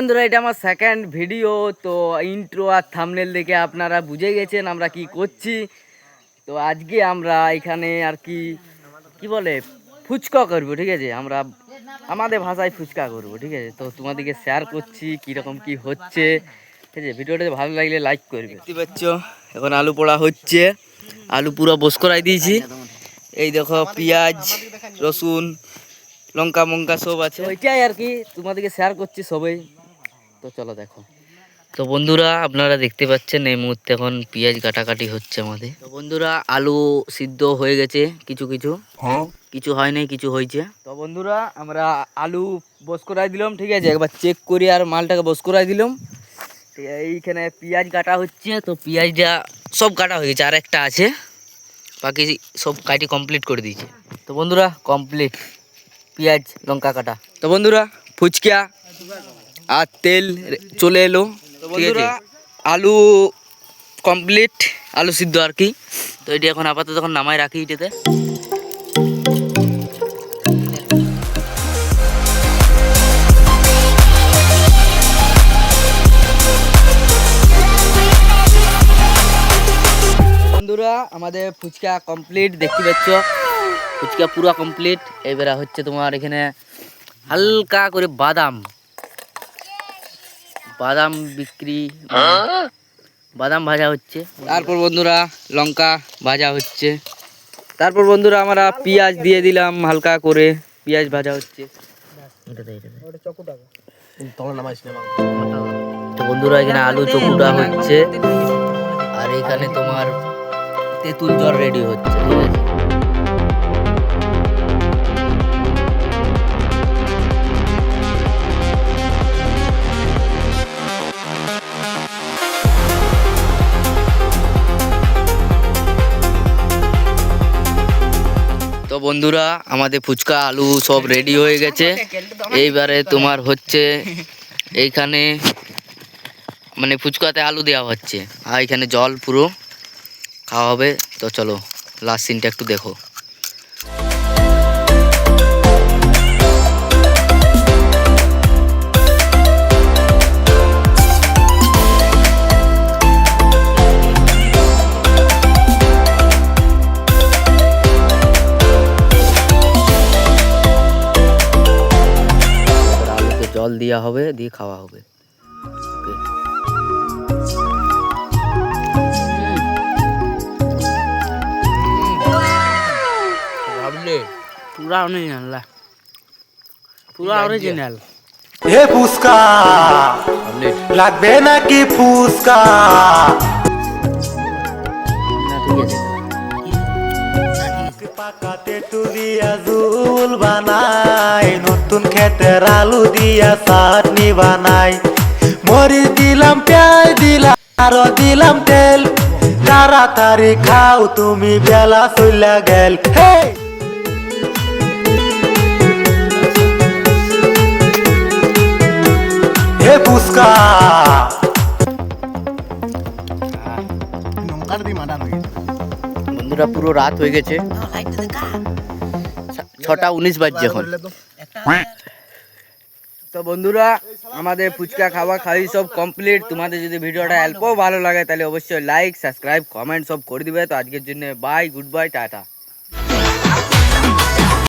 বন্ধুরা, এটা আমার সেকেন্ড ভিডিও। তো ইন্ট্রো আর থাম্বনেল দেখে আপনারা বুঝে গেছেন আমরা কি করছি। তো আজকে আমরা এখানে আর কি কি বলে ফুচকা করবো, ঠিক আছে। আমরা আমাদের ভাষায় ফুচকা করবো, ঠিক আছে। তো তোমাদেরকে শেয়ার করছি কীরকম কি হচ্ছে, ঠিক আছে। ভিডিওটা ভালো লাগলে লাইক করবে। দেখতে পাচ্ছ এখন আলু পোড়া হচ্ছে, আলু পুরো বস করাই দিয়েছি। এই দেখো পেঁয়াজ রসুন লঙ্কা মঙ্কা সব আছে, ওইটাই আর কি তোমাদেরকে শেয়ার করছি সবাই। তো চলো দেখো। তো বন্ধুরা, আপনারা দেখতে পাচ্ছেন এই মুহূর্তে এখন পেঁয়াজ কাটাকাটি হচ্ছে আমাদের। তো বন্ধুরা, আলু সিদ্ধ হয়ে গেছে, কিছু কিছু কিছু হয় নাই, কিছু হয়েছে। তো বন্ধুরা, আমরা আলু বস করাই দিলাম, ঠিক আছে। একবার চেক করি আর মালটাকে বস করাই দিলাম। এইখানে পেঁয়াজ কাটা হচ্ছে। তো পেঁয়াজটা সব কাটা হয়ে গেছে, আর একটা আছে, বাকি সব কাটি কমপ্লিট করে দিয়েছে। তো বন্ধুরা, কমপ্লিট পেঁয়াজ লঙ্কা কাটা। তো বন্ধুরা, ফুচকা আর তেল চলে এলো। তো বন্ধুরা, আলু কমপ্লিট, আলু সিদ্ধ আর কি। তো এটি এখন আপাতত যখন নামাই রাখি এটাতে। বন্ধুরা, আমাদের ফুচকা কমপ্লিট, দেখতে পাচ্ছ ফুচকা পুরো কমপ্লিট। এবারে হচ্ছে তোমার এখানে হালকা করে বাদাম বিক্রি, বাদাম ভাজা হচ্ছে। তারপর বন্ধুরা লঙ্কা ভাজা হচ্ছে। তারপর বন্ধুরা আমরা পেঁয়াজ দিয়ে দিলাম, হালকা করে পেঁয়াজ ভাজা হচ্ছে। তো বন্ধুরা, এখানে আলু চকুটা হচ্ছে, আর এখানে তোমার তেঁতুল জল রেডি হচ্ছে, ঠিক আছে। তো বন্ধুরা, আমাদের ফুচকা আলু সব রেডি হয়ে গেছে। এইবারে তোমার হচ্ছে এইখানে মানে ফুচকাতে আলু দেওয়া হচ্ছে, আর এখানে জল পুরো খাওয়া হবে। তো চলো লাস্ট সিনটা একটু দেখো। আলুতে জল দেওয়া হবে, দিয়ে খাওয়া হবে। पूरा ओरिजिनल, पूरा ओरिजिनल। हे फुसका লাগবে নাকি ফুসকা? পাকাতে তুলিয়া জুল বানাই, নতুন খেতের আলু দিয়া চাটনি বানাই। মরিচ দিলাম, পেঁয়াজ দিলাম, আরো দিলাম তেল। তাড়াতাড়ি খাও, তুমি বেলা চইলা গেল। হে হে ফুসকা বন্ধুরা, পুরো রাত হয়ে গেছে, 6:19 বাজছে এখন। তো বন্ধুরা, আমাদের ফুচকা খাওয়া খাওয়ি সব কমপ্লিট। তোমাদের যদি ভিডিওটা অল্পও ভালো লাগে তাহলে অবশ্যই লাইক সাবস্ক্রাইব কমেন্ট সব করে দিবে। তো আজকের জন্য বাই, গুড বাই, টাটা।